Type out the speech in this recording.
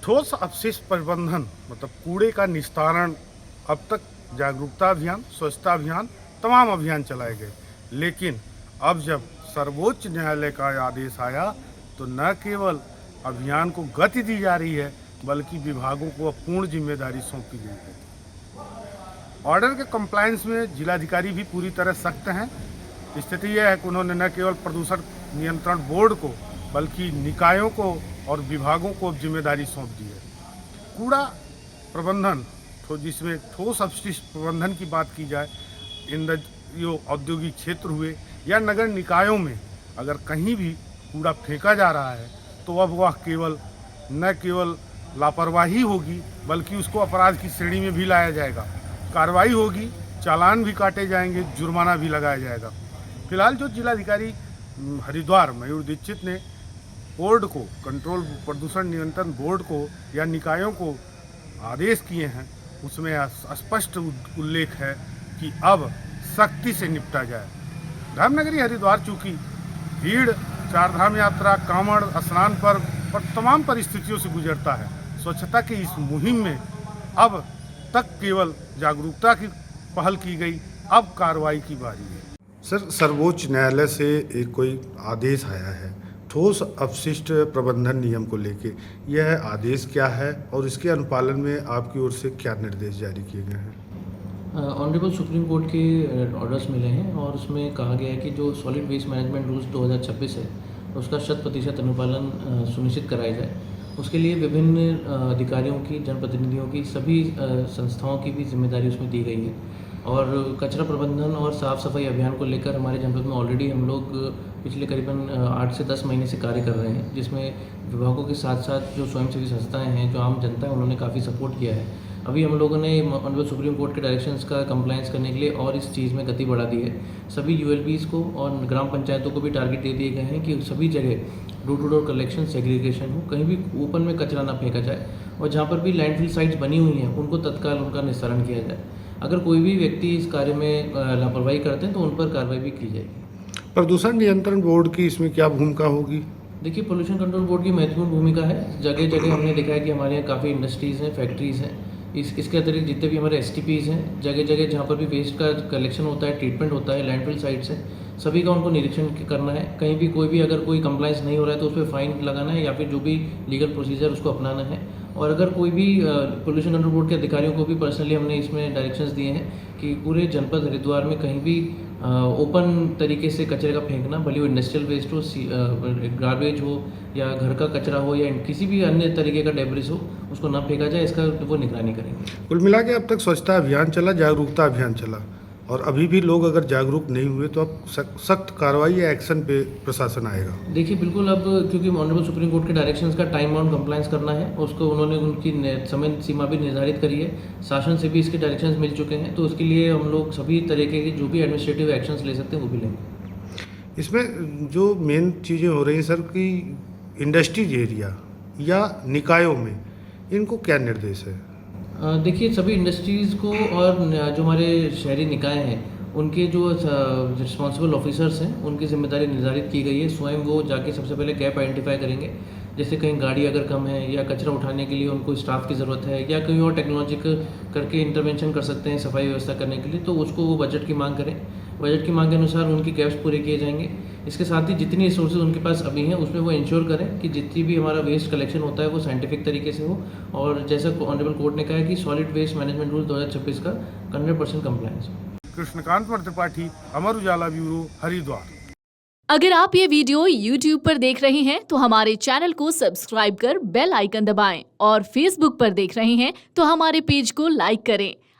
ठोस अपशिष्ट प्रबंधन मतलब कूड़े का निस्तारण। अब तक जागरूकता अभियान, स्वच्छता अभियान, तमाम अभियान चलाए गए, लेकिन अब जब सर्वोच्च न्यायालय का आदेश आया तो न केवल अभियान को गति दी जा रही है बल्कि विभागों को अब पूर्ण जिम्मेदारी सौंपी गई है। ऑर्डर के कंप्लायंस में जिलाधिकारी भी पूरी तरह सख्त हैं। स्थिति यह है कि उन्होंने न केवल प्रदूषण नियंत्रण बोर्ड को बल्कि निकायों को और विभागों को अब जिम्मेदारी सौंप दी है। कूड़ा प्रबंधन तो जिसमें ठोस अपशिष्ट प्रबंधन की बात की जाए, जो औद्योगिक क्षेत्र हुए या नगर निकायों में अगर कहीं भी कूड़ा फेंका जा रहा है तो अब वह न केवल लापरवाही होगी बल्कि उसको अपराध की श्रेणी में भी लाया जाएगा। कार्रवाई होगी, चालान भी काटे जाएंगे, जुर्माना भी लगाया जाएगा। फिलहाल जो जिलाधिकारी हरिद्वार मयूर दीक्षित ने बोर्ड को, कंट्रोल प्रदूषण नियंत्रण बोर्ड को या निकायों को आदेश किए हैं, उसमें स्पष्ट उल्लेख है कि अब सख्ती से निपटा जाए। धामनगरी हरिद्वार चूंकि भीड़, चारधाम यात्रा, कांवड़, स्नान पर्व और तमाम परिस्थितियों से गुजरता है, स्वच्छता की इस मुहिम में अब तक केवल जागरूकता की पहल की गई, अब कार्रवाई की बारी है। सर, सर्वोच्च न्यायालय से एक कोई आदेश आया है ठोस अपशिष्ट प्रबंधन नियम को लेके, यह आदेश क्या है और इसके अनुपालन में आपकी ओर से क्या निर्देश जारी किए गए हैं? ऑनरेबल सुप्रीम कोर्ट के ऑर्डर्स मिले हैं और उसमें कहा गया है कि जो सॉलिड वेस्ट मैनेजमेंट रूल्स 2026 है उसका 100% अनुपालन सुनिश्चित कराया जाए। उसके लिए विभिन्न अधिकारियों की, जनप्रतिनिधियों की, सभी संस्थाओं की भी जिम्मेदारी उसमें दी गई है। और कचरा प्रबंधन और साफ़ सफाई अभियान को लेकर हमारे जनपद में ऑलरेडी हम लोग पिछले करीबन 8 से 10 महीने से कार्य कर रहे हैं, जिसमें विभागों के साथ साथ जो स्वयंसेवी संस्थाएं हैं, जो आम जनता है, उन्होंने काफ़ी सपोर्ट किया है। अभी हम लोगों ने ऑनरेबल सुप्रीम कोर्ट के डायरेक्शंस का कंप्लायंस करने के लिए और इस चीज़ में गति बढ़ा दी है। सभी यूएलबीज़ को और ग्राम पंचायतों को भी टारगेट दे दिए गए हैं कि सभी जगह door to door collection, segregation हो, कहीं भी ओपन में कचरा ना फेंका जाए और जहाँ पर भी लैंडफिल साइट्स बनी हुई हैं उनको तत्काल उनका निस्तारण किया जाए। अगर कोई भी व्यक्ति इस कार्य में लापरवाही करते हैं तो उन पर कार्रवाई भी की जाएगी। प्रदूषण नियंत्रण बोर्ड की इसमें क्या भूमिका होगी? देखिए, पोल्यूशन कंट्रोल बोर्ड की महत्वपूर्ण भूमिका है। जगह जगह हमने देखा है कि हमारे यहाँ काफ़ी इंडस्ट्रीज़ हैं, फैक्ट्रीज़ हैं। इसके अतिरिक्त जितने भी हमारे एसटीपीज़ हैं, जगह जगह जहाँ पर भी वेस्ट का कलेक्शन होता है, ट्रीटमेंट होता है, लैंडफिल साइट्स हैं, सभी का उनको निरीक्षण करना है। कहीं भी कोई भी अगर कोई कंप्लायंस नहीं हो रहा है तो उस पर फाइन लगाना है या फिर जो भी लीगल प्रोसीजर उसको अपनाना है। और अगर कोई भी पोल्यूशन कंट्रोल बोर्ड के अधिकारियों को भी पर्सनली हमने इसमें डायरेक्शंस दिए हैं कि पूरे जनपद हरिद्वार में कहीं भी ओपन तरीके से कचरे का फेंकना, भले वो इंडस्ट्रियल वेस्ट हो, गार्बेज हो या घर का कचरा हो या किसी भी अन्य तरीके का डेब्रिस हो, उसको ना फेंका जाए, इसका वो निगरानी करेंगे। कुल मिला के अब तक स्वच्छता अभियान चला, जागरूकता अभियान चला और अभी भी लोग अगर जागरूक नहीं हुए तो अब सख्त कार्रवाई या एक्शन पे प्रशासन आएगा। देखिए, बिल्कुल, अब क्योंकि ऑनरेबल सुप्रीम कोर्ट के डायरेक्शंस का टाइम बाउंड कंप्लायंस करना है, उसको उन्होंने उनकी समय सीमा भी निर्धारित करी है। शासन से भी इसके डायरेक्शंस मिल चुके हैं, तो उसके लिए हम लोग सभी तरीके के जो भी एडमिनिस्ट्रेटिव एक्शंस ले सकते हैं वो भी लेंगे। इसमें जो मेन चीज़ें हो रही हैं सर कि इंडस्ट्रीज एरिया या निकायों में इनको क्या निर्देश है? देखिए, सभी इंडस्ट्रीज़ को और जो हमारे शहरी निकाय हैं उनके जो रिस्पॉन्सिबल ऑफिसर्स हैं उनकी जिम्मेदारी निर्धारित की गई है। स्वयं वो जाके सबसे पहले गैप आइडेंटिफाई करेंगे, जैसे कहीं गाड़ी अगर कम है या कचरा उठाने के लिए उनको स्टाफ की ज़रूरत है या कहीं और टेक्नोलॉजी करके इंटरवेंशन कर सकते हैं सफाई व्यवस्था करने के लिए, तो उसको वो बजट की मांग करें। बजट की मांग के अनुसार उनकी गैप्स पूरे किए जाएंगे। इसके साथ ही जितनी रिसोर्सेज उनके पास अभी हैं उसमें वो इंश्योर करें कि जितनी भी हमारा वेस्ट कलेक्शन होता है वो साइंटिफिक तरीके से हो और जैसा ऑनरेबल कोर्ट ने कहा है कि सॉलिड वेस्ट मैनेजमेंट रूल 2026 का 100% कंप्लायंस हो। कृष्णकांत त्रिपाठी, अमर उजाला ब्यूरो, हरिद्वार। अगर आप ये वीडियो YouTube पर देख रहे हैं तो हमारे चैनल को सब्सक्राइब कर बेल आइकन दबाएं और Facebook पर देख रहे हैं तो हमारे पेज को लाइक करें।